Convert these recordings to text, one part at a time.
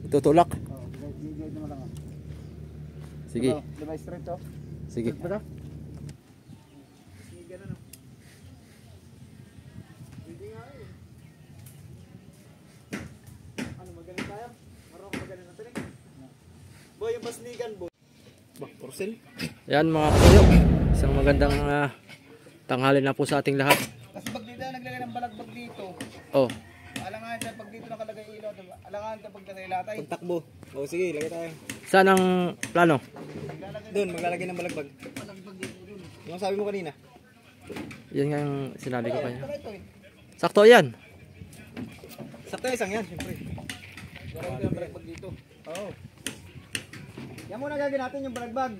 Tutulak. Oh, gigit mo lang. Sige. Diba straight to? Sige. Bata? Ano magaling tayo? Marunong magaling natin eh. Boy, yung pasligan boy. Bah, porcel. Yan mga katuyo. Isang magandang tanghali na po sa ating lahat. Kasi pag dito naglagay ng balagbag dito. Oh. Alangan sa pag dito nakalagay ilaw, diba? Alangan sa pagkatay latay. Pagtakbo. O sige, lagay tayo. Saan ang plano? Doon, maglalagay ng balagbag. Balagbag dito dun. Yung sabi mo kanina. Yan nga yung sinabi ko kanya. Ito eh. Sakto yan. Sakto isang yan, siyempre. Gawin yung balagbag dito. Oo. Yan muna gagawin natin yung balagbag.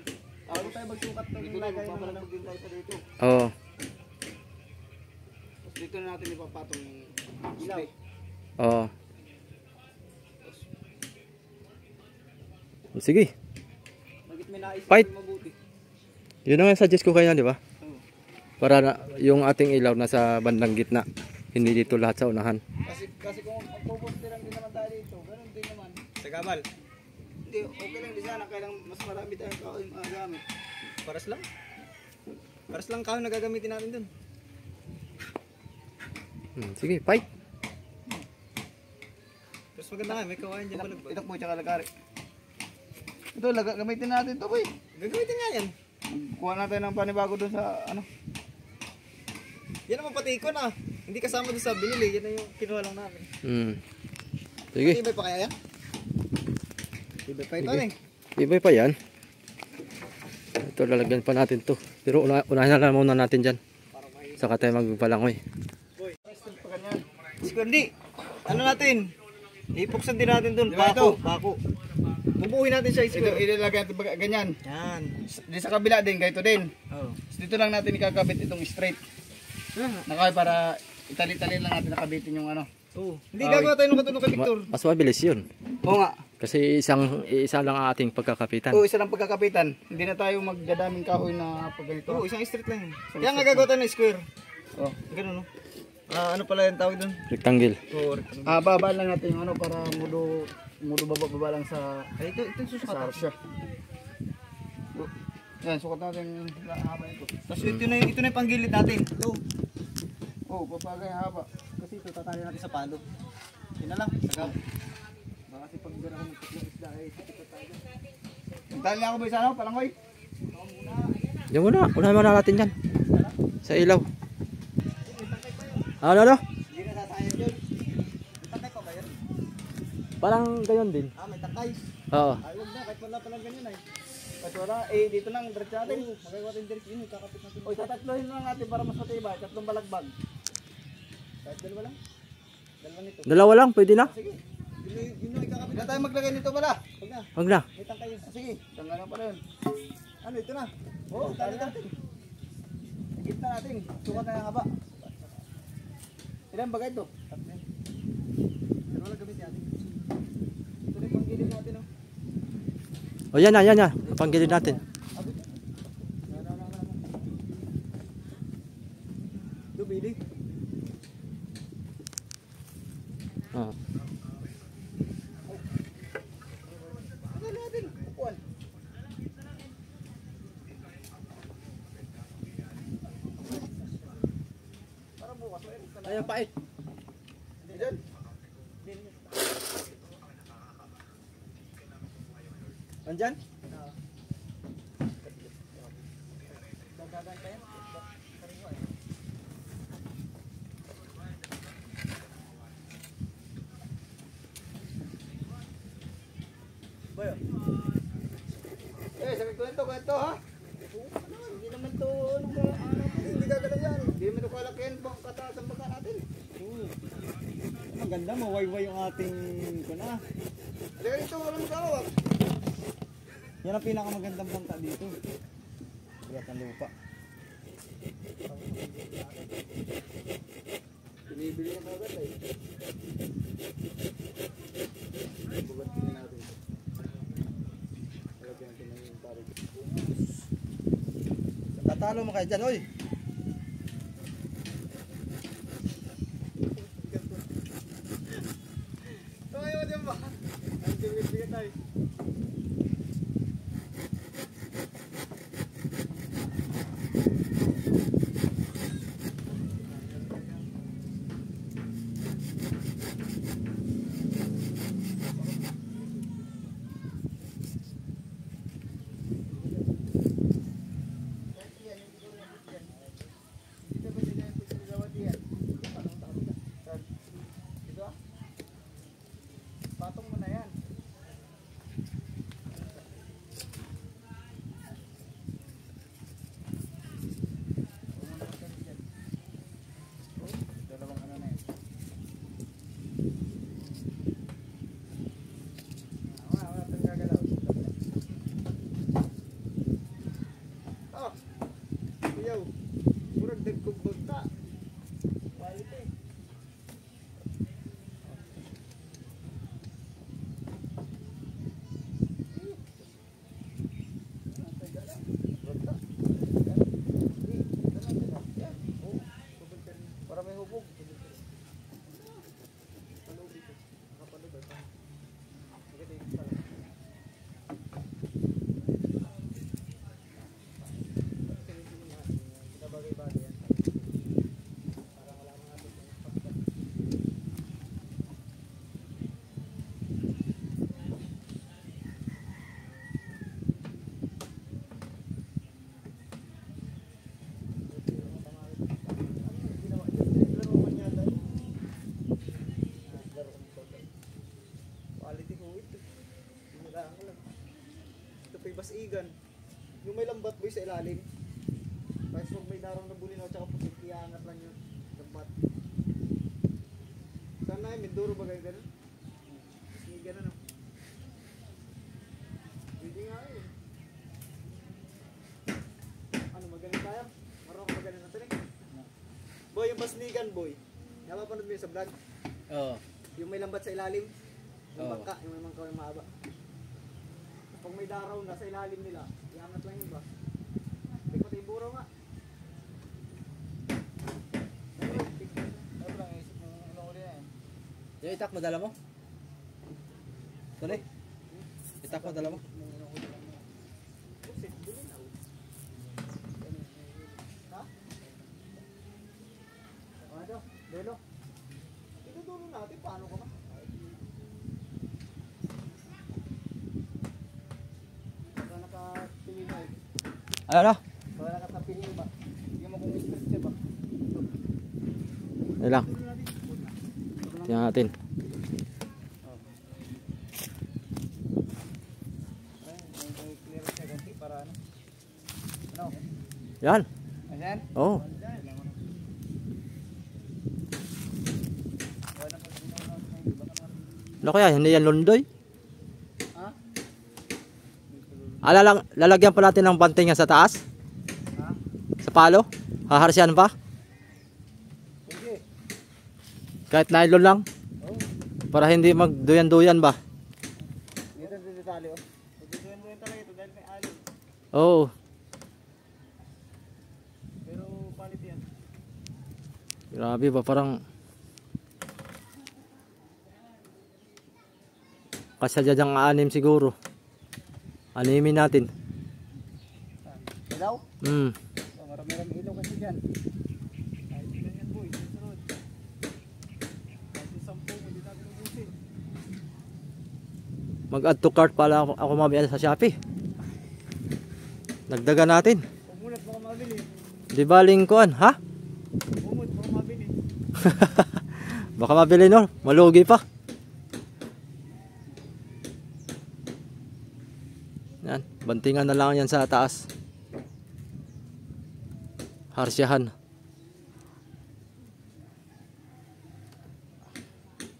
Bago tayo magsukat ng ilagay ng balagbag din tayo sa dito. Oo. Tapos dito na natin ipapatong Ilaw. Oo. Sige. Bagit may naisip Fight. mabuti. Yun ang suggest ko kanya, di ba? Para na, yung ating ilaw nasa bandang gitna. Hindi dito lahat sa unahan. Kasi kung magpupunti lang din naman tayo dito, ganun din naman. Sa gamal. Hindi, okay lang din sana, kailang mas marami tayong kahoy magagamit. Paras lang. Paras lang kahoy na gagamitin natin dun. Sige, fight. Mas maganda nga, may kawain dyan balagbag. Ito po tsaka lagari. Ito, gamitin natin ito boy. Gagamitin nga yan. Kuha natin ng panibago doon sa ano. Yan naman pati ikon ah. Hindi kasama doon sa binili. Yan na yung kinuha lang namin. Sige. Tibay pa kaya yan? Tibay pa ito eh. Ibay pa yan. Ito, lalagyan pa natin to. Pero unahin na lang muna natin dyan. Saka tayo magpalangoy. Sikundi, ano natin? Ipuksan din natin doon. Diba Pako. ito? Pako. Bubuhin natin siya. Ito, ilalagay natin ganyan. Yan. Di sa kabila din, ganito din. Oh. Dito lang natin ikakabit itong straight. Nakakay para itali-tali lang natin nakabitin yung ano. Oh. Hindi gagawa tayo ng katulong kay Victor. Mas mabilis yun. Oo nga. Kasi isa lang ang ating pagkakapitan. Oo, isa lang pagkakapitan. Hindi na tayo magdadaming kahoy na pagganito. Oo, isang straight lang yun. Kaya nga gagawa tayo ng square. Oh. Ganun no? Ano pala yung tawag doon? Rectangle. Oo, Baba lang natin yung ano para mudo baba lang sa ay, ito susukat. sa siya. Yan, sukat natin yung haba ito. Tapos ito na yung panggilid natin. Ito. Oo, papagay haba. Kasi ito tatali natin sa palo. Yun na lang. Sagap. Baka kasi pag gano'n kung magtatlong isda ay sakit tayo. Tali ako ba sa ano? Palangoy? Diyan muna. Unahin muna natin dyan. Sa ilaw. Ano? Hindi na sasayang yun. May takay pa ba yun? Parang gayon din. May takay. Oo. Ay, huwag na. Kahit wala palang ganyan ay. Kasi wala, dito lang, diretso natin. Magagawa tayo direct yun. Kakapit natin. O, tatatlohin lang natin para mas matibay. Tatlong balagbag. Kahit dalawa lang. Dalawa nito. Dalawa lang, pwede na. Sige. Yun na ikakapit. Hindi tayo maglagay nito pala. Huwag na. Huwag na. May tangkay yun. Sige, tanggal lang pala yun. Ano ito na? Oo, tali natin. Gitna natin. Sukat na yung haba. Ilan bagay ito? Tatlo. Dalawa lang gamitin natin. Ito na yung panggilid natin oh. O yan na. Panggilid natin. Dubili. Oo. Ano natin? Upuan. Para bukas. Ayan, pait. Diyan. Andyan? Boyo. Sabi kwento ha? Hindi naman to, hindi gagalaw yan. Hindi naman ito kalakihan bang kataas ang baka natin. Maganda, mawayway yung ating kuna. Halika dito, walang magkakawag. Yan ang pinakamagandang bangka dito. Bigat ng lupa. Binibili na kagad eh. Bugat tingin natin. Lagyan natin ng parang. Tatalo mo kayo dyan, oy! Tumayo din ba? ay. Patong mo na yan. Dalawang ano na yan. Wala tayong gagalaw. Oh! Kuyaw! Murag dagkog bagta. Quality. Para may hubog. Quality ko ito. Hinalaan ko lang. Ito pa yung basigan. Yung may lambat boy sa ilalim. Tapos pag may darang na bulinaw tsaka pusit, iangat lang yung lambat. Saan na yun? Mindoro ba kayo ganun? Basigan ano? Pwede nga yun. Ano, magaling tayo? Marunong magaling natin eh. Boy, yung basnigan boy. Napapanood mo yun sa vlog? Oo. Yung may lambat sa ilalim. Yung Oo. bangka, yung may mangkaw yung mahaba. Pag may daraw na sa ilalim nila, iangat lang yung ba? May pati yung buraw nga. Ano lang, isip mo ano uli na yan. Yung itak mo dala mo? Tuloy? Itak mo dala mo? Pusit, bulinaw. Ha? Ano? Lolo? Itutulo natin, paano ka ba? Baka nakatingin na eh. Ano? Baka nakatingin ba? Hindi mo kung stress siya ba? Yan lang. Tingnan natin. May clear siya ganti para ano? Ano? Yan. Ayan? Oo. Ano kaya? Hindi yan lundoy? Ha? Lalagyan pa natin ng banting sa taas? Ha? Sa palo? Haharsyan pa? Sige. Kahit nylon lang? Oh. Para hindi magduyan-duyan ba? Dito sa detalye oh. Pagduduan mo yun talaga ito dahil may alin. Oo. Pero quality yan. Grabe ba? Parang kasadya dyang anim siguro. Animin natin. Ilaw? Hmm. So, marami-rami ilaw kasi dyan. Kahit ganyan boy, susunod. Kahit yung 10, hindi natin ubusin. Mag-add to cart pala ako mabili sa Shopee. Nagdagan natin. Umulat baka mabili. Di ba lingkuan? Ha? Umut baka mabili. Baka mabili no? Malugi pa. Yan. Bantingan na lang yan sa taas. Harsyahan.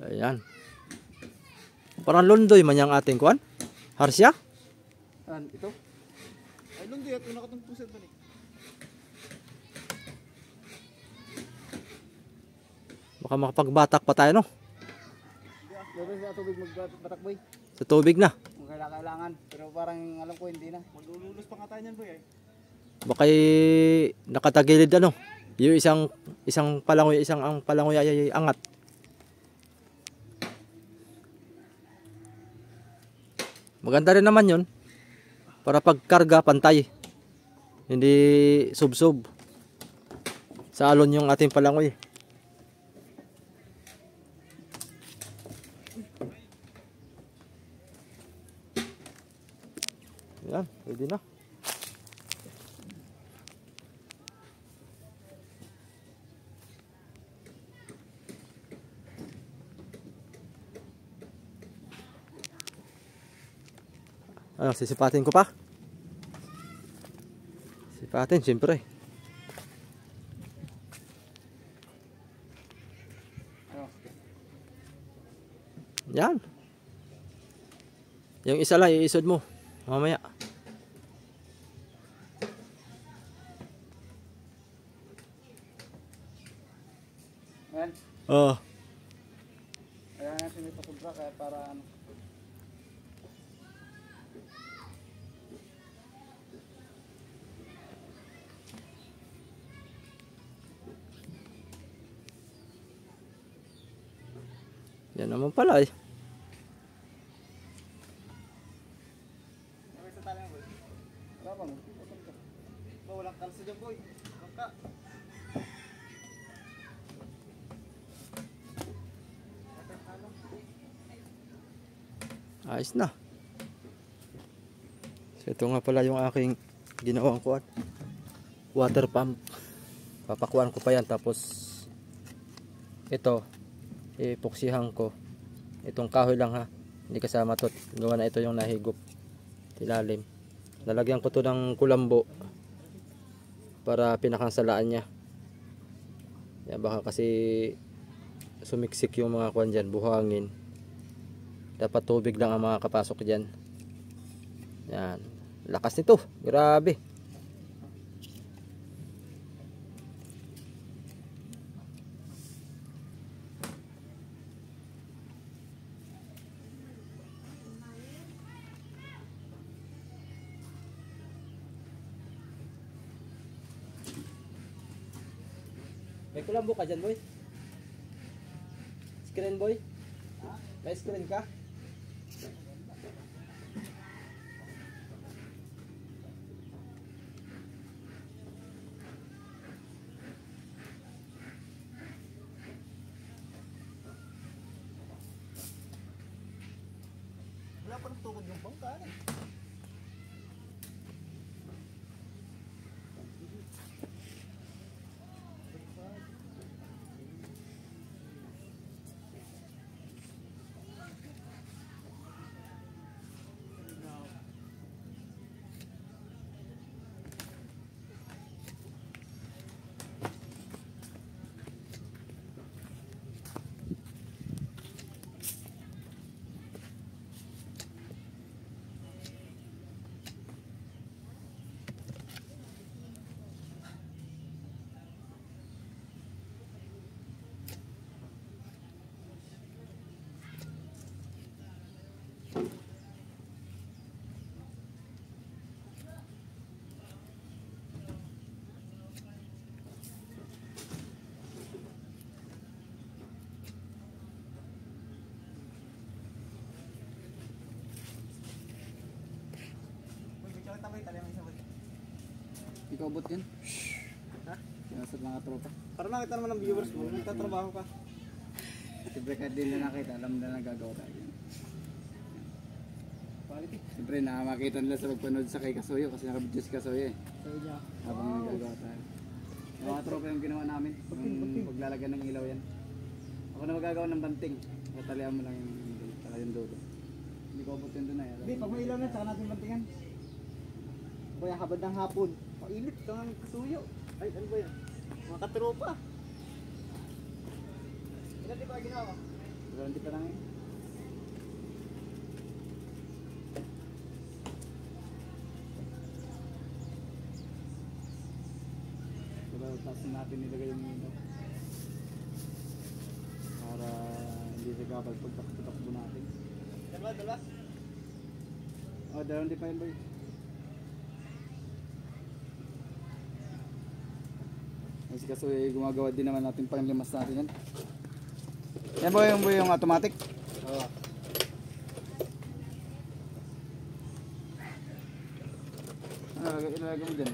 Ayan. Parang lundoy man yung ating kuan. Harsya? Saan? Ito? Ay, lundi at nakatungpusan pa ni. Baka makapagbatak pa tayo no? Dito sa tubig magbatak boy. Sa tubig na. Kung kailangan. Pero parang alam ko hindi na. Maglululos pa nga tayo niyan boy ay. Baka nakatagilid ano. Yung isang palangoy, ang palangoy ay angat. Maganda rin naman yun. Para pagkarga, pantay. Hindi sub-sub. Sa alon yung ating palangoy. Yan, pwede na. Ano, sisipatin ko pa? Sipatin, siyempre. Yan. Yung isa lang, iisod mo. Mamaya. Ayan. Oh. Ayan natin ito sobra kaya para ano. Yan naman pala eh. Okay, sa tali mo, boy. Wala bang? Oh, walang kalsa dyan, boy. Bangka. Ayos na. So ito nga pala yung aking ginawang kuwan. Water pump. Papakuan ko pa yan tapos ito ipuksihan ko. Itong kahoy lang ha. Hindi kasama to. Gawa na ito yung nahigop. Ilalim. Lalagyan ko to ng kulambo para pinakangsalaan niya. Yan, baka kasi sumiksik yung mga kuwan dyan, buhangin. Dapat tubig lang ang makakapasok dyan. Yan. Lakas nito. Grabe. May kulambo ka dyan, boy? Screen, boy? May screen ka? Wala pa nang tukod yung bangka, eh. Boy, bigyan kita, boy. Tali mo isa, boy. Ikaw abot yan. Ha? Yan sa mga tropa. Para makita naman ng viewers mo, nagtatrabaho ka. Siyempre kahit din na nakita, alam na nagagawa tayo. Quality. Siyempre nakamakita nila sa pagpanood sa kay Kasuyo kasi nakabidyo si Kasuyo eh. Sabi niya. Habang nagagawa tayo. Yung mga tropa yung ginawa namin. Yung paglalagyan ng ilaw yan. Ako na magagawa ng banting. Tatalian mo lang yung dulo. Hindi ko abot yun doon eh. Hindi, pag may ilaw na, saka natin bantingan. Boy, ang habad ng hapon. Mainit ka ng kasuyo. Ay, ano ba yan? Mga katropa. Ilan di ba ginawa? Garanti pa lang eh. Diba, taas natin nilagay yung ilaw. Para hindi siya kapag pagtakbo natin. Dalawa, dalawa. Oh, dalawang di pa yun boy. Kasi kasi gumagawa din naman natin pang limas natin yan. Yan boy yung automatic. Oo. ilalagay mo dyan.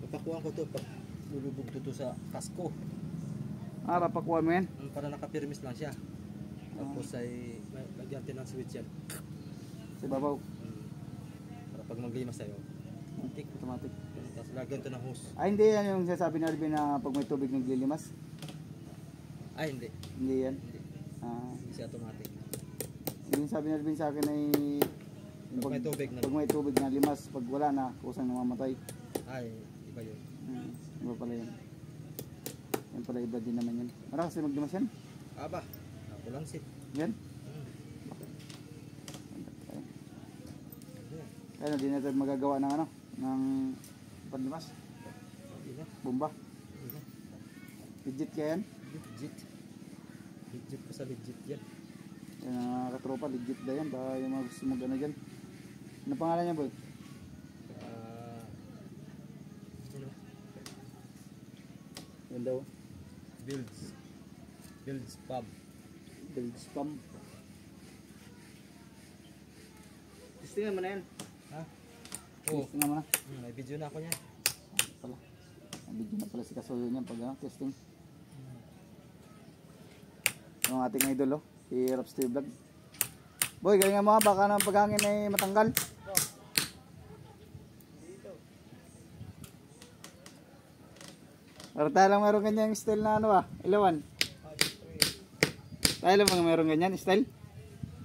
Papakuhan ko to pag lulubog to sa kasko. Papakuha mo yan. Para nakapirmis lang siya. Tapos ay lagyan natin ng switch yan. Sa babaw. Para pag maglimas sa'yo. Automatic. Tapos lagyan to ng hose. Ay hindi yan yung sasabi na Alvin na pag may tubig naglilimas. Ay hindi. Hindi yan. Hindi. Ah, Hindi siya automatic. yung sabi na Alvin sa akin ay Pag may tubig na. pag may tubig na limas, pag wala na, kusang namamatay. Ay, iba yun. Iba pala yan. Yan pala iba din naman yan. Mara kasi maglimas yan. Aba, ako lang sit. Yan. Kaya hindi natin magagawa ng ano, ng panlimas. Hindi na. Bomba. Hindi na. Legit kaya yan. Legit. Legit pa sa legit yan. Yan ang katropa, legit na yan. Baka yung mga gusto mag-ano dyan. Ano pangalan niya boy? Ano? Yan daw. Builds. Builds pub. Build spam. Testingan mo na yan. Ha? Oo. Testingan mo na. May video na ako niyan. Pala. Ang video na pala si Kasuyo niyan pag testing. Yung ating idol si Raps TV Vlog. Boy, galingan mo baka ng paghangin ay matanggal. Para tayo lang meron ganyang style na ano ilawan. Tayo lang mga meron ganyan style.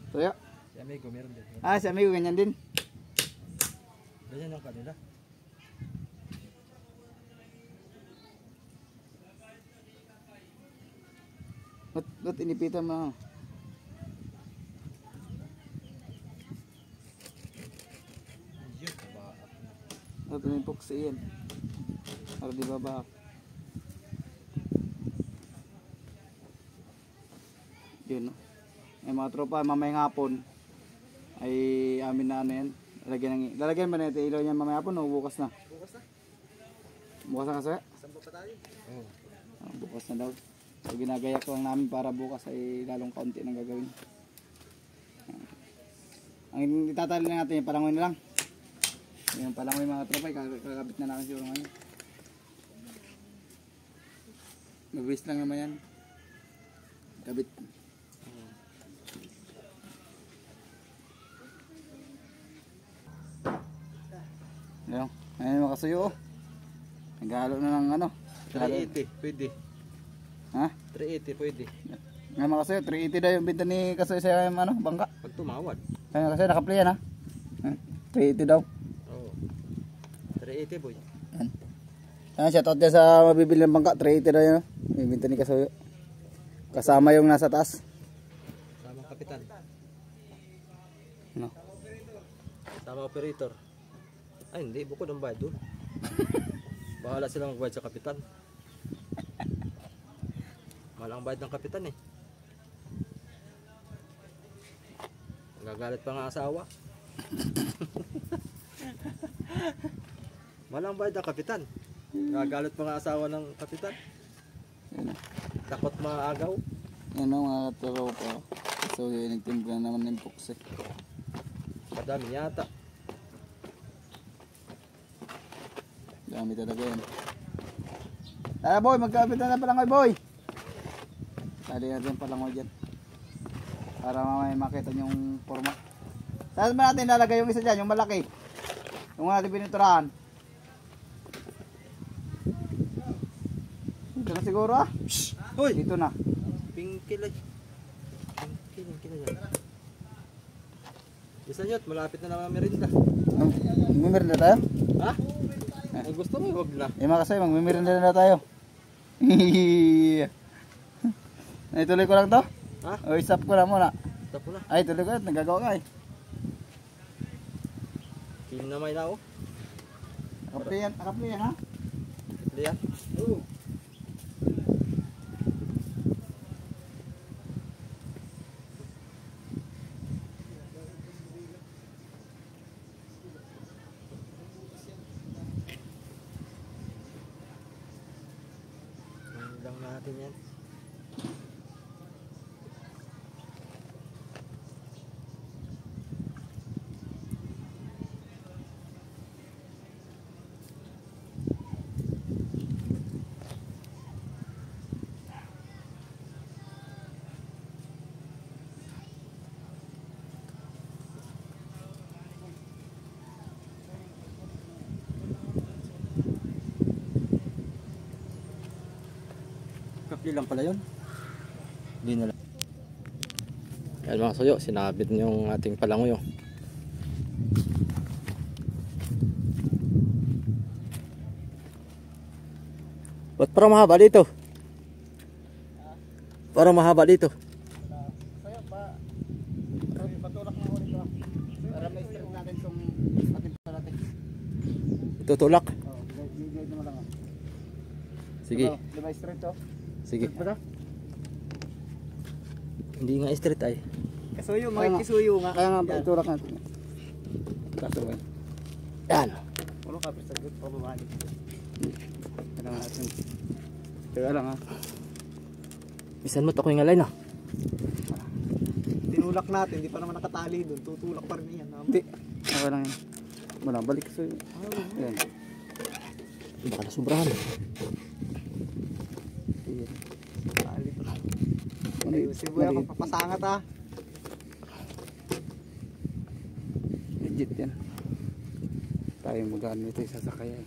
Tuyo. Si amigo meron din. Si amigo ganyan din. Ganyan ang kanila. Ba't inipitan mo? Yun, baak na. Ba't tumipok sa iyan? Para di ba baak? Yun no. Ay mga tropa, mamayang hapon ay amin na ano yan. Lalagyan ba natin ilaw niyan mamayang hapon o bukas na? Bukas na. Bukas na kasi? Sampo pa tayo. Oo. Bukas na daw. So ginagayak lang namin para bukas ay lalong kaunti nang gagawin. Ang itatali na natin yung palangoy na lang. Yung palangoy mga tropa, kakabit na natin siguro ngayon. Mabilis lang naman yan. Kabit. Ayun, ayun mga kasuyo. Naghalo na ng ano. 380, pwede. Ha? 380, pwede. Ngayon mga kasuyo, 380 daw yung binta ni kasuyo sa ano, bangka. Pag tumawad. Ayun kasi naka-play yan ha. 380 daw. Oo. 380 boy. Yan. Ayun, shoutout dyan sa mabibili ng bangka. 380 daw yun. Yung binta ni kasuyo. Kasama yung nasa taas. Sama kapitan. No. Sama operator. Ay hindi, bukod ang bayad doon. Bahala sila magbayad sa kapitan. Mahal ang bayad ng kapitan eh. Nagagalit pa nga asawa. Mahal ang bayad ng kapitan. Nagagalit pa nga asawa ng kapitan. Takot mga agaw. Yan o mga tropa. So yun, nagtimpla naman ng puks eh. Madami yata. Dami talaga yan. Tara boy, magkapit na palangoy boy. Tali natin palangoy dyan. Para mamaya makita yung forma. Saan ba natin lalagay yung isa dyan, yung malaki? Yung natin piniturahan. Dito na siguro Hoy! Dito na. Pingkilay. Pingkilay yan. Isa nyo, malapit na naman ang merinda. Magmimirinda tayo? Ha? Ang gusto mo, huwag na. Mga kasay, magmimirinda na tayo. Naituloy ko lang to? Ha? O stop ko na muna. Stop mo na. Ay, tuloy ko na. Nagagawa ka eh. Kim na may lao. Nakaplay yan ha? Liya. Oo. Lang natin yan. Kapli lang pala yun. Hindi na lang. Ayan mga suyo, sinabit yung ating palangoy. Ba't parang mahaba dito? Parang mahaba dito. Sa'yo pa. Patulak na ako dito. Para may strip natin itong ating parating. Tutulak. Oo, guide naman lang. Sige. Di ba straight to? Sige. Hindi nga straight ay. Kasuyo, makikisuyo nga. Kaya nga patulak natin. Kaso ba? Yan. Puro ka, pero sagot pa bumalik. Kaya natin. Kaya lang ha. Bisan mo ako yung alay na. Tinulak natin, hindi pa naman nakatali doon. Tutulak pa rin yan. Hindi. Okay lang yan. Wala, balik sa iyo. Ayan. Baka nasubrahan. Tali pa. Ayusin mo yan, papasangat ha. Legit yan. Tayo mag-ano ito yung sasakayan.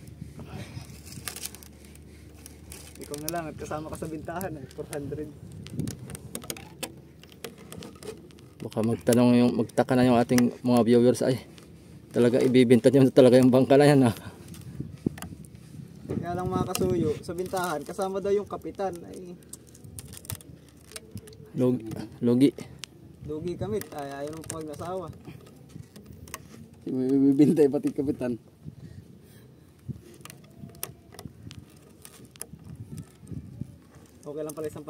Ikaw na lang at kasama ka sa bintahan 400. Baka magtaka na yung ating mga viewers ay. Talaga ibibenta nyo talaga yung bangka na yan ha. Kaya lang mga kasuyo, sa bintahan, kasama daw yung kapitan. Ay, Logi. lugi kami, ay ayaw nung pag-asawa. Bibintay pati kapitan. Okay lang pala isa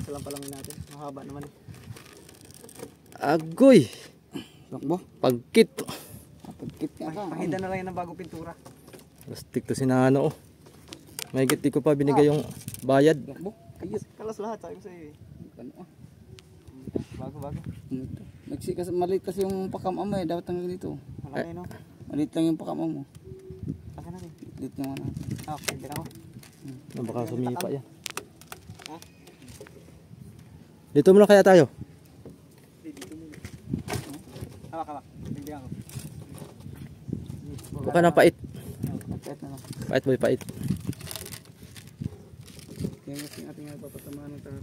lang palang natin. Mahaba naman eh. Agoy. Lakbo. Pagkit. Pagkit nga ka. Pakita na lang yan ng bago pintura. Plastic to sinano oh. Mahigit di ko pa binigay yung bayad. Lakbo. Ayos, kalas lahat, sabi ko sa'yo eh. Ano ah. Bago. Maliit kasi yung pakam eh. Dapat ang ganito. Malaki no? Maliit lang yung pakam mo. Akin na rin. Maliit yung ano. Okay, din ako. Baka sumipa yan. Ha? Dito muna kaya tayo. Dito muna. Hawak. Bigyan ako. Huwag ka ng pait. Pagkat na lang. Pait boy, pait. Kaya kasi ating papatamaan ng tayo.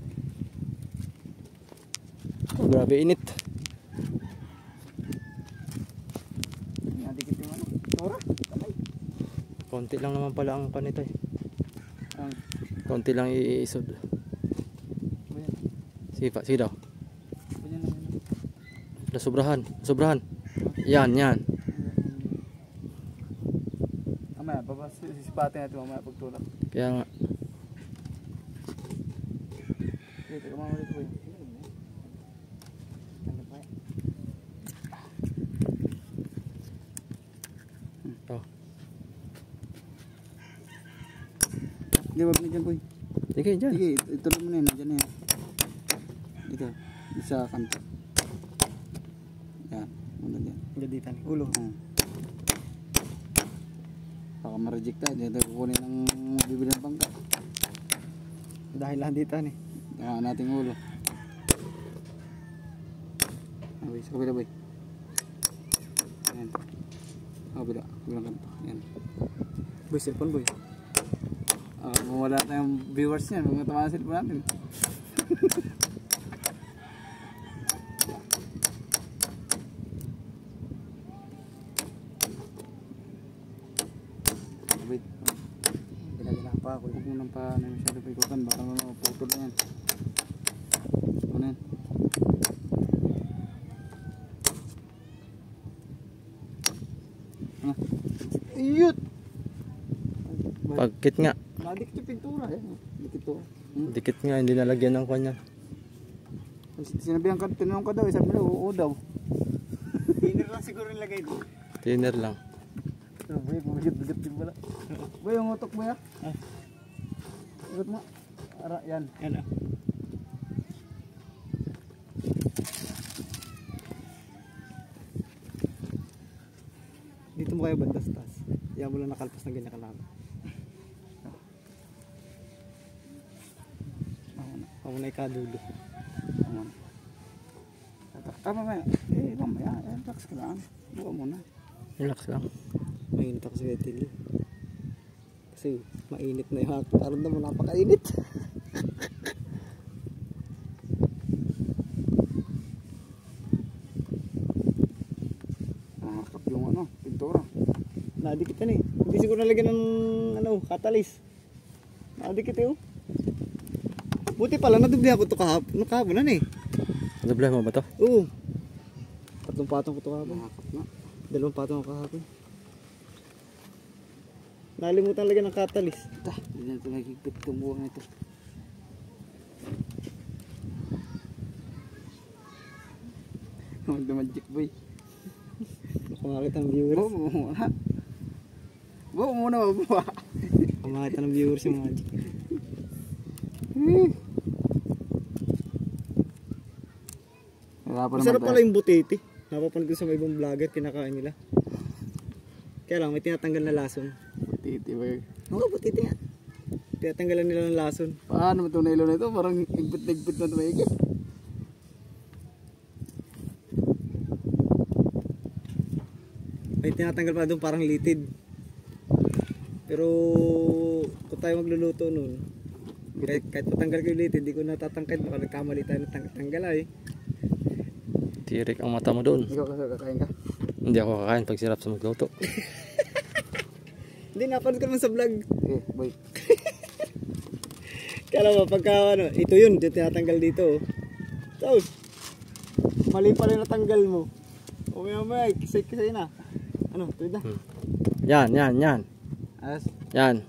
Oh, grabe init. Nadikit yung ano. Tura. Kamay. Konti lang naman pala ang kanito eh. Ang. Konti lang iisod. Ayan. Sige daw. Ayan na yun. Sobrahan. Yan. Mamaya, sisipatin natin mamaya pagtulak. Kaya nga. Dito, kumama dito boy. Oh. Hindi, wag na dyan boy. Sige, dyan. Sige, ituloy mo na yun. Dyan na yan. Dito, isa kanto. Yan, muna dyan. Gaditan. Ulo. Baka ma-reject tayo. Dito kukunin ng bibili ng bangka. Dahil lang dito eh. Kaya nating ulo. Boy, sa kabila boy. Yan. Sa kabila. Kabilang kanto. Yan. Boy, cellphone boy. Wala tayong viewers niyan. Mga tamaan sa cellphone natin. Wait. Ginaginahan pa ako. Huwag mo nang pa masyado pa ikutan. Baka maputol na yan. Ano yan? Iyut! Pagkit nga. Nadikit yung pintura. Dikit to. Dikit nga, hindi nalagyan ng kanya. Sinabihan ka, tinanong ka daw. Sabi mo, oo daw. Thinner lang siguro nilagay doon. Thinner lang. Boy, bugat din pala. Boy, yung utok mo ya. Ugot mo. Ara, yan. Yan ah. Dito mo kayo bandas-tas. Yan mo lang nakalpas na ganyan kalama. Ako na ikadulo. Mamaya. Mamaya. Relax ka lang. Buka muna. Relax lang. Mainit ako sa vetil. Kasi mainit na yung hapon. Aram na mo napakainit. ko nalagyan ng ano, katalis. Nakadikit eh oh. Buti pala, nadublihan ko ito kahapon na eh. Nadublihan mo ba to? Oo. 3 patong ko ito kahapon. Nakakap na. 2 patong ko kahapon. Nalimutan lagyan ng katalis. Hindi na ito nagigpit itong buwang ito. Magic boy. Kumakit ng viewers. Buo muna. Buo muna mabuha. Kumakit ng viewers yung magic. Masarap pala yung butete. Napapanood ko sa may ibang vlogger, kinakain nila. Kaya lang, may tinatanggal na lason. Butete ba yun? Oo, butete nga. Tinatanggalan nila ng lason. Paano mo itong nailo na ito? Parang igpit-igpit na ito maigit. May tinatanggal pa doon parang litid. Pero kung tayo magluluto nun, kahit matanggal ko yung litid, di ko natatangkad. Baka nagkamali tayo ng tanggal ay. Tirik ang mata mo doon. Ikaw kasi kakain ka? Hindi ako kakain pag sirap sa magluto. Hindi, napanood ko naman sa vlog. Okay, boy. Kala mo, pagka ano, ito yun, tinatanggal dito. Tapos, mali pala yung natanggal mo. O may kisay na. Ano, tuwid na. Yan. Ayos. Yan.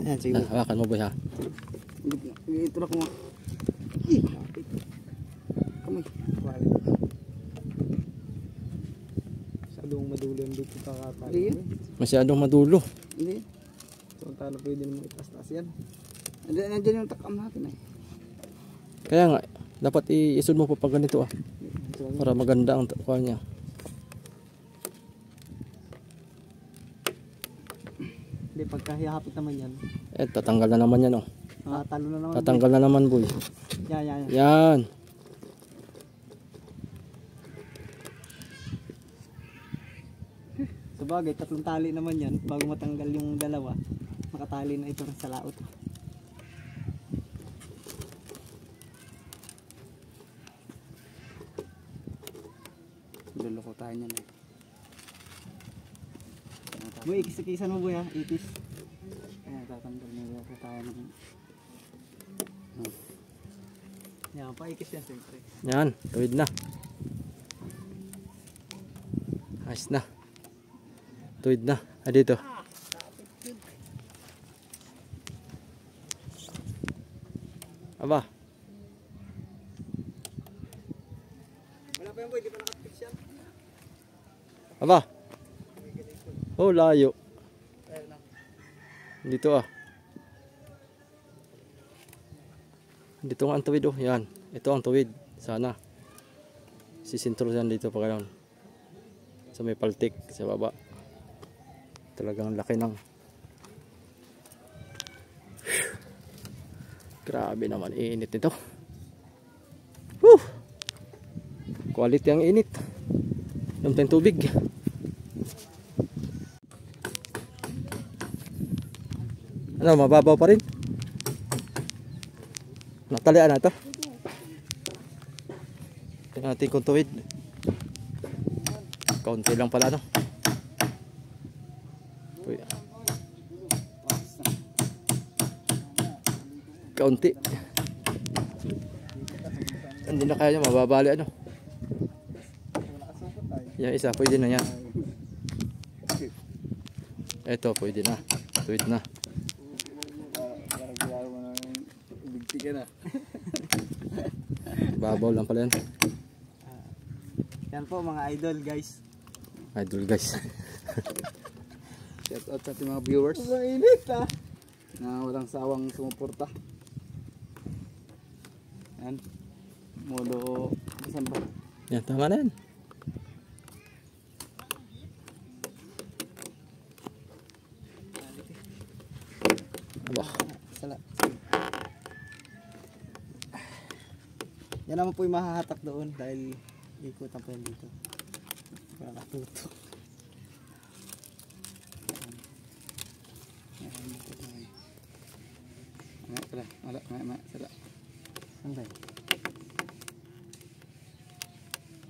Yan, sige. Hawakan mo boy ha. Ito na kuma. Kamay. Masyadong madulo yung dito kakatalo. Hindi. Masyadong madulo. Hindi. So, talo pwede naman itas-tas yan. Nandiyan yung takam natin eh. Kaya nga, dapat iisod mo pa pag ganito ah. Para maganda ang kuha niya. Hindi, pagka hihapit naman yan. Tatanggal na naman yan oh. Talo na naman. Tatanggal na naman boy. Yan. Yan. Sabagay, 3 tali naman yan. Bago matanggal yung dalawa, makatali na ito sa laot. Luloko tayo niyan eh. Boy, ikis-ikisan mo boy ha, itis. Kaya tatanggal niya ako tayo ng... Yan, paikis yan siyempre. Yan. Tuwid na. Ayos na. Tuwid na. Dito. Aba. Wala pa yan boy, di pa nakapix yan. Aba. Oh, layo. Dito ah. Dito nga ang tuwid oh. Yan. Ito ang tuwid. Sana. Sisintro yan dito pa ganoon. Sa may paltik sa baba. Talagang laki ng. Grabe naman init nito. Woo! Quality ang init. Yung tayong tubig. Ano, mababaw pa rin? Natalian na ito. Tingnan natin kung tuwid. Kaunti lang pala no. Kaunti. Hindi na kaya niya, mababali ano. Yung isa, pwede na yan. Ito, pwede na. Tuwid na. Parang gawin mo ng ibigti ka na. Babaw lang pala yan. Yan po mga idol guys. Idol guys. Shout out sa ating mga viewers Mainit ha. na walang sawang sumuporta. Yan. Modo, saan ba? Yan, tama na yan. Aba. Sala. Yan naman po yung mahahatak doon dahil ikutan po yan dito. Para natutok. Sala. Saan ba?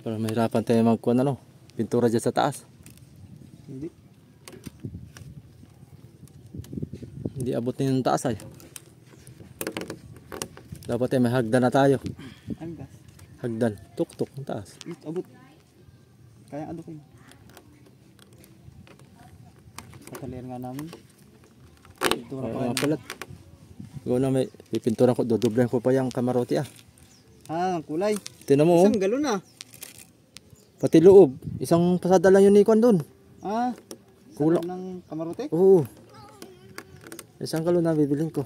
Para mahirapan tayo magkuhan ano. Pintura dyan sa taas. Hindi. Hindi abot na yung taas ay. Dapat may hagdan na tayo. Ang gas. Hagdan. Tuk-tuk ang taas. Abot. Kaya ano kayo? Patalian nga namin. Ito na pa Mga palat. Gawa na may pipinturan ko. Dodoblehan ko pa yung kamarote ah. Ah, ang kulay. Tinan mo oh. Isang galon na. Pati loob. Isang pasada lang yun ni Kwan doon. Ah, Kulang. ng kamarote? Oo. Isang galon na bibilin ko.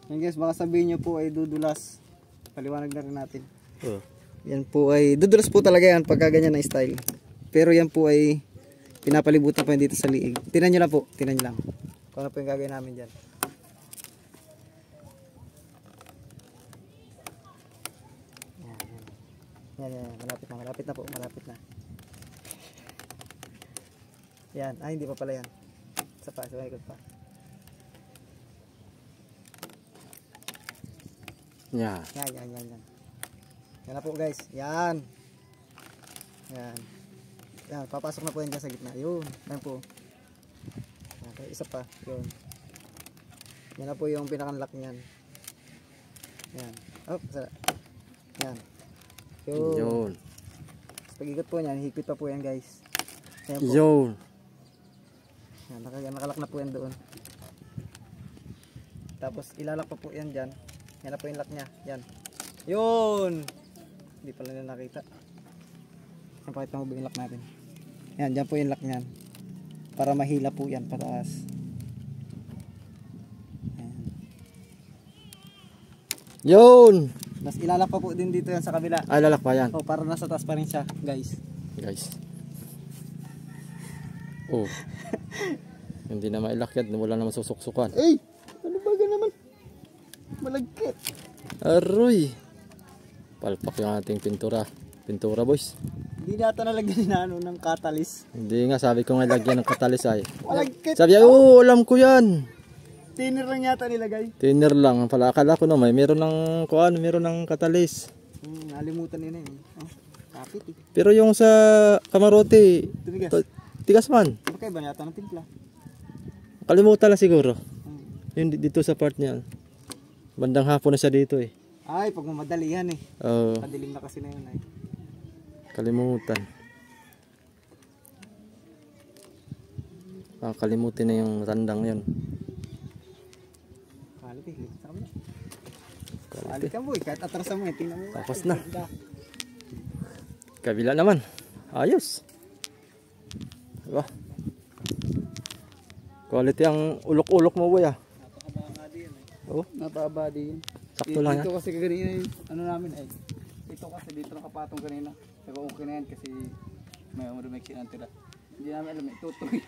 Yan guys, baka sabihin nyo po ay dudulas. Paliwanag na rin natin. Oh. Yan po ay, dudulas po talaga yan pagka ganyan na style. Pero yan po ay pinapalibutan po yan dito sa liig. Tinan nyo lang po, tinan nyo lang. Kung ano po yung gagawin namin dyan. Yan. Malapit na po, malapit na. Yan, hindi pa pala yan. Isa pa, ikot pa. Yeah. Yan. Yan na po guys, yan. Yan, papasok na po yan dyan sa gitna. Yun, yan po. Okay, isa pa, yun. Yan na po yung pinakanlock niyan. Yan. Oh, sarap. Yan. Yun. Pag-ikot po niyan, higpit pa po yan guys. Yan po. Yun. Yan, nakalak na po yan doon. Tapos ilalak pa po yan dyan. Yan na po yung lock niya. Yan. Yun! Hindi pala nila nakita. Yan, pakita mo ba yung lock natin. Yan, dyan po yung lock niyan. Para mahila po yan, pataas. Yan. Yun! Tapos ilalak pa po din dito yan sa kabila. Ay, lalak pa yan. O, para nasa taas pa rin siya, guys. Guys. Oh. Hindi na mailakyat. Wala naman susuksukan. Eh! Ano ba naman? Malagkit. Aroy. Palpak yung ating pintura. Pintura boys. Hindi nata nalagyan na ng catalyst. Hindi nga, sabi ko nga lagyan ng katalis ay. Malagkit. Sabi niya, oo, alam ko yan. Thinner lang yata nilagay. Thinner lang. Pala akala ko na meron ng kuan, meron ng katalis. Nalimutan nila eh. Oh, kapit eh. Pero yung sa kamarote, Tumigas. tigas man. Bakit ba yata ng timpla? Kalimutan lang siguro. Yung dito sa part niya. Bandang hapon na siya dito eh. Ay, pag mamadalihan eh. Oo. Madilim na kasi na yun eh. Kalimutan. Kalimutin na yung tandang yun. Quality, sa kabila. Quality ka boy, kahit atrasan mo eh. Tingnan mo. Tapos na. Kabila naman. Ayos. Diba? Quality ang ulok-ulok mo boy ah. Napakabadi yan eh. Oo. Napakabadi yan. Sakto lang Ito yan. kasi kanina yung ano namin eh. Ito kasi dito nakapatong kanina. Saka okay na yan kasi may umurumexin ang tira. Hindi namin alam, itutuloy.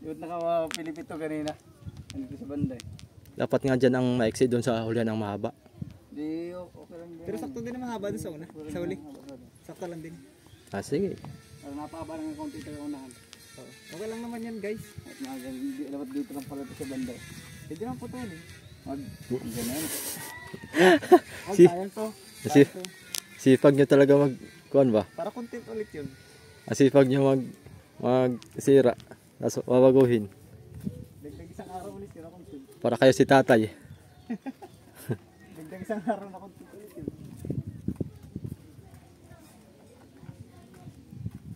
Yung nakapilipit ito kanina. Nandito sa banda eh. Dapat nga dyan ang maiksi doon sa hulihan ng mahaba. Di, okay lang din. Pero sakto din naman haba doon sa una. Sa huli. Sakto lang din. Ah sige. Napahaba lang ang konti tayo unahan. Okay lang naman yan guys. At dapat dito lang pala ito sa banda. Pwede lang po ito eh. Ganyan. Si- Sayang to. si- Sipag nyo talaga kuan ba? Para content ulit yun. Sipag nyo magsira. Tapos wawaguhin. Dagdag isang araw ulit yun. Content. Para kayo si tatay. Dagdag isang araw na content ulit yun.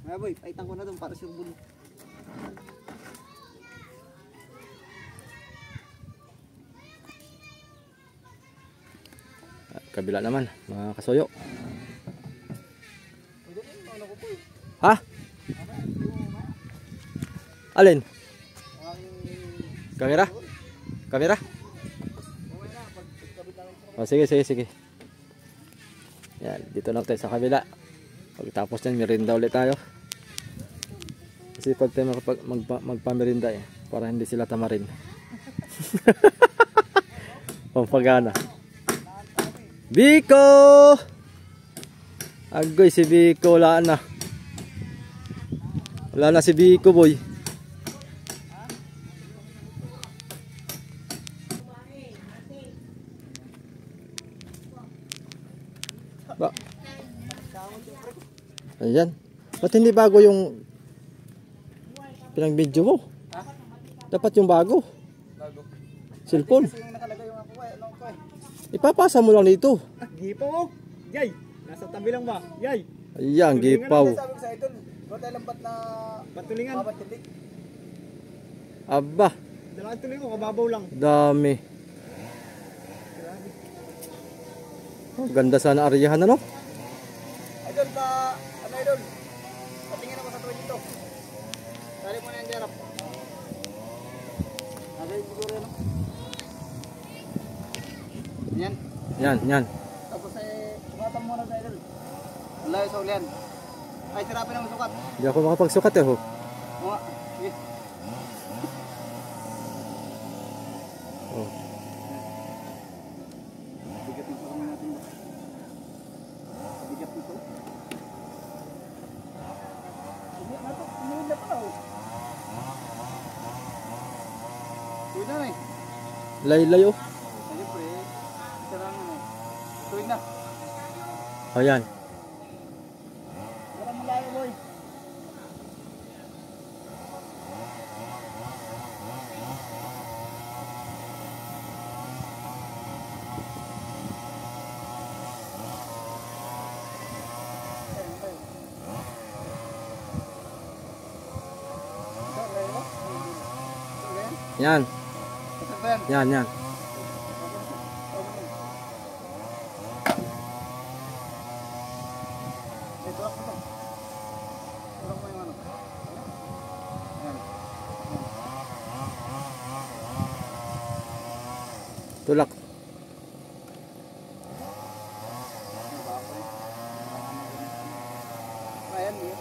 Mga boy, paitan ko na doon para sure bulo. Kabila naman, mga kasoyo. Ha? Alin? Kamera? Kamera? Oh, sige. Yan, dito lang tayo sa kabila. Pagtapos yan, merinda ulit tayo. Kasi pag tayo magpamerinda para hindi sila tamarin. Pampagana. Biko! Agoy si Biko, wala na. Wala na si Biko boy. Ba? Ayan. Ba't hindi bago yung pinag-video mo? Dapat yung bago. Bago. Cellphone. Kasi yung nakalagay yung ako eh. Ano ko eh. Ipapasa mo lang dito. Gipaw mo. Yay. Nasa tabi lang ba? Yay. Ayan, gipaw. Sabi ko sa idol. Huwag tayo lambat na Patulingan. mabatilig. Aba, Dalawang tuloy mo, kababaw lang. dami. Oh, ganda sana aryahan ano? Idol pa, ano idol? Patingin ako sa tuwid dito. Tali mo na yung jarap. Agay siguro yan. Yan. Yan. Tapos sukatan mo na sa idol. Layo sa ulian. Ay, sirapin ang sukat. Hindi ako makapagsukat eh. Ho. Mga, sige. Oh. Bigat yung sukat natin ba? Bigat nito. Tumulid na pala oh. Tuwid na eh. Laylay oh. Ayun pre. Sarangan eh. Tuwid na. Ayan. Parang malayo boy. Yan. Yan. Yan. Tulak. Ayan eh.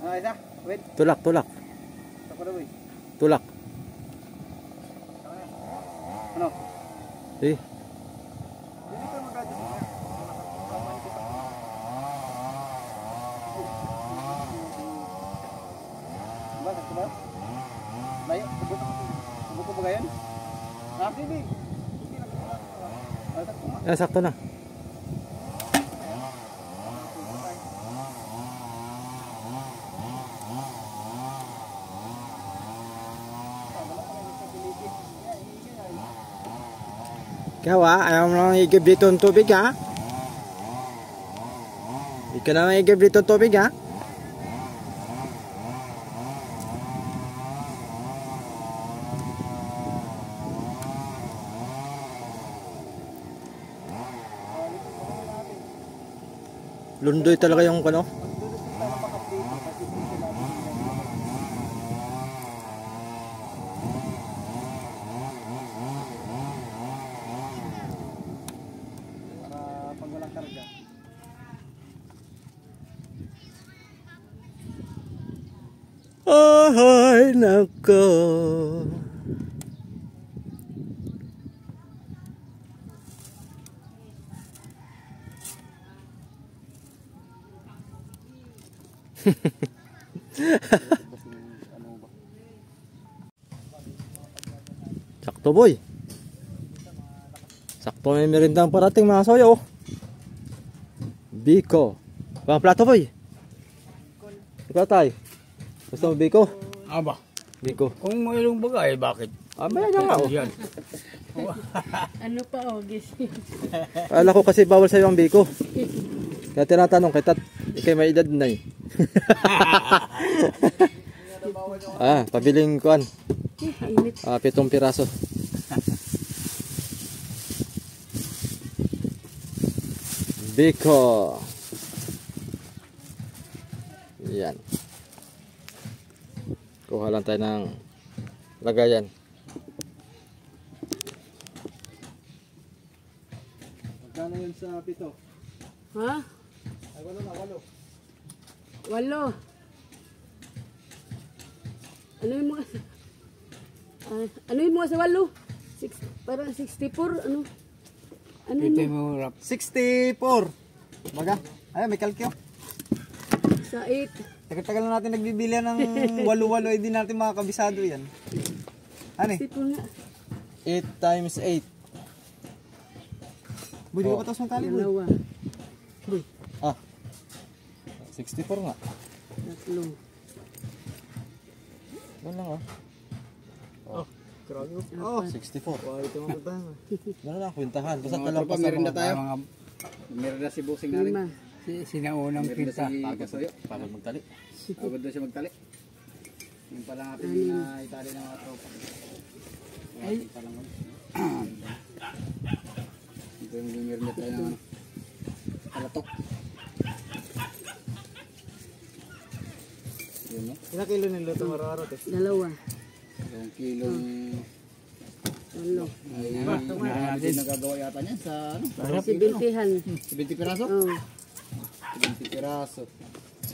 Ay na, wait. Tulak. Tako na boy. Tulak. Ano? Eh. Hindi ka mag-adjust niya. Kaman kita. Ba, sakto ba? Layo, subok ko ba ngayon? Ah, sige. Sakto na. Ikaw ayaw mo lang igib dito ang tubig ha? Ikaw na lang igib dito ang tubig ha? Lundoy talaga yung ano? Para pag walang karga. Ay, nako. Sakto boy. Sakto may merendang parating mga soyo. Biko. Bang plato boy. Ikaw tayo. Gusto mo biko? Aba, Biko. kung mayroong bagay, bakit? Abay na nga oh. Yan. Ano pa oh, gising. Akala ko kasi bawal sa'yo ang biko. Kaya tinatanong kita, ikay may edad na eh. Pabiling kuan. Init. 7 piraso. Biko. Yan. Kuha lang tayo ng lagayan. Magkano yun sa pito? Ha? Ay, walo. 8. Ano yung mga ano yung mga sa 8? Parang 64 ano? Ano Ito yun? yung rap. 64. Baga. Ay, may kalkyo. Sa 8. Tagal-tagal na natin nagbibili ng walo-walo, hindi natin makakabisado yan. Ano eh? 64 nga. 8 times 8. Boy, di ka patas ng tali, boy. Dalawa. Ah. 64 nga. Tatlo. Yan lang ah. Grabe. Oh. 64. Wow, ito mga puntahan. Ganun lang, kwentahan. Basta Mga talang tropa, meron na tayo. Mga Meron na si Busing natin. Lima. sinaunang Meron na pinta. si Kasoyo. Pagod magtali. Pagod doon siya magtali. Yung pala natin na itali ng mga tropa. Ay. Palang ito yung meron na tayo ng ano. Kalatok. Yun no? Ilang kilo niluto mo araw-araw, te? Dalawa. Yung kilong Walo. ay hindi nagagawa yata niyan sa ano? Si Bintihan. 70 piraso? Oo. 70 piraso.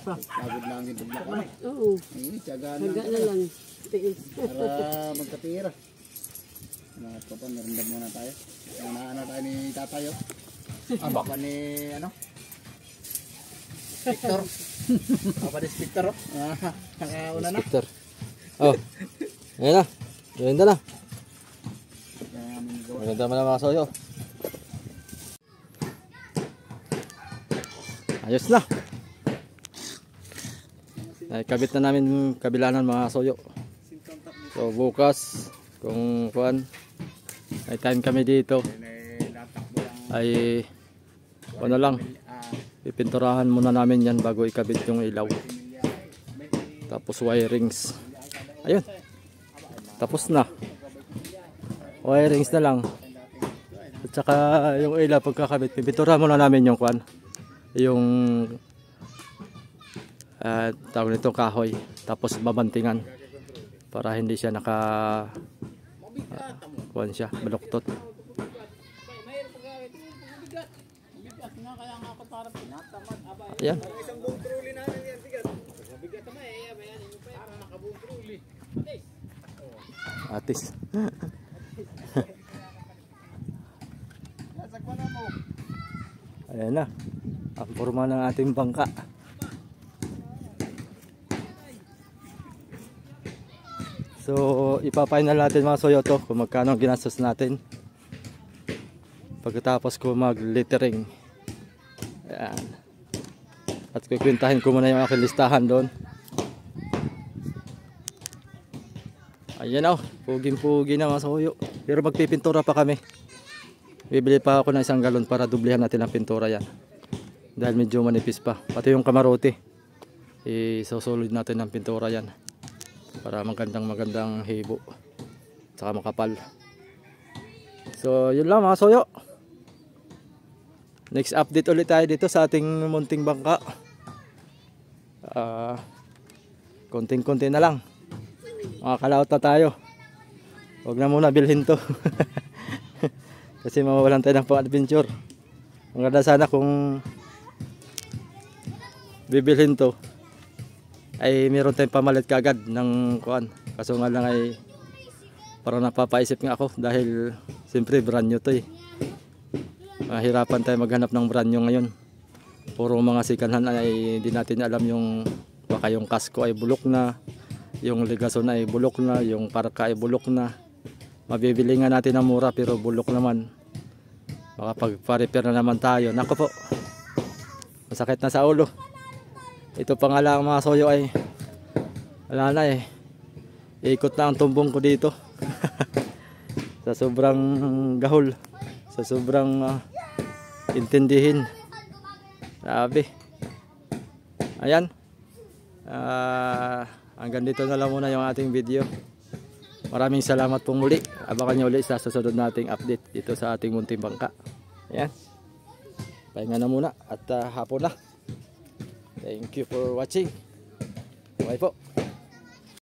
Pagod lang yung paglakad. Oo. Ayun, tiyagaan Haga lang. na lang. Tiis. Para magkatira. Mga tropa, merenda muna tayo. Ano tayo ni Tatayo. Aba pa ni ano? Victor. Apa ni Victor? Nakauna na. Victor. Oh. Ayan na. Ganda na. Maganda mo na mga soyo. Ayos na. Ay, kabit na namin kabilanan mga soyo. So bukas kung kuan may time kami dito ay ano lang pipinturahan muna namin yan bago ikabit yung ilaw, tapos wirings. Ayun, tapos na, wirings na lang at saka yung ilaw pagkakabit pipinturahan muna namin yung kuan, yung tawag nito kahoy, tapos babantingan para hindi siya naka kuan siya, baluktot. Ayan. Atis. Ayan na. Ang forma ng ating bangka. So, ipa-final natin mga soyo to kung magkano ang ginastos natin pagkatapos ko mag-littering. Ayan. At kukwentahin ko muna yung aking listahan doon. Ayan o, puging-pugi na mga soyo. Pero magpipintura pa kami. Bibili pa ako ng 1 galon para dublihan natin ang pintura yan. Dahil medyo manipis pa. Pati yung kamarote, isusulod natin ang pintura yan para magandang hibo saka makapal. So yun lang mga soyo, next update ulit tayo dito sa ating munting bangka. Konting-konti na lang, makakalaot na tayo. Huwag na muna bilhin to kasi mawawalan tayo ng pang-adventure. Maganda sana kung bibilhin to ay meron tayong pamalit kagad ng kuan. Kaso nga lang ay parang napapaisip nga ako dahil siyempre brand new to eh. Mahirapan tayo maghanap ng brand new ngayon. Puro mga second hand ay hindi natin alam, yung baka yung kasko ay bulok na, yung ligason ay bulok na, yung parka ay bulok na. Mabibili nga natin ng mura pero bulok naman. Baka pagpa-repair na naman tayo. Nako po, masakit na sa ulo. Ito pa nga lang mga soyo ay wala na eh. Ikot na ang tumbong ko dito. Sa sobrang gahol, sa sobrang intindihin. Sabi. Ayan. Hanggang dito na lang muna yung ating video. Maraming salamat pong muli. Abangan nyo ulit sa susunod nating update dito sa ating munting bangka. Ayan. Pahinga na muna at hapon na. Thank you for watching. Bye po.